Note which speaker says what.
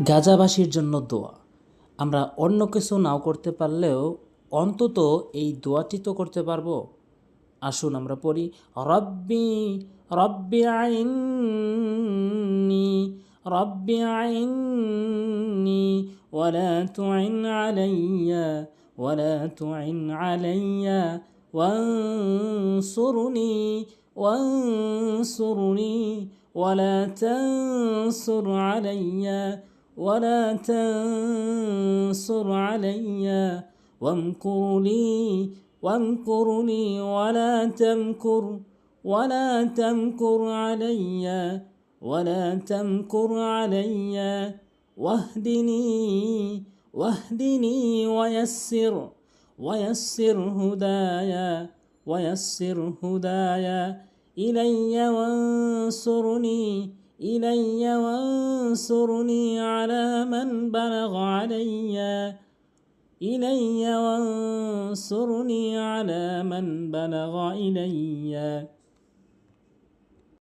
Speaker 1: গাজাবাসীর জন্য দোয়া। আমরা অন্য কিছু নাও করতে পারলেও অন্তত এই দোয়াটি তো করতে পারবো। আসুন আমরা পড়ি, রব্বি রব্বি আইন্নি রব্বি আইন্নি ওয়ালা তুইন আলাইয়া ওয়ালা তুইন আলাইয়া ওয়ানসুরনি ওয়ানসুরনি ওয়ালা তানসুর আলাইয়া ولا تنصر علي وامكر لي وامكر لي ولا تمكر علي ولا تمكر علي واهدني ويسر هدايا إلي وانصرني على من بلغ علي إلي وانصرني على من بلغ إلي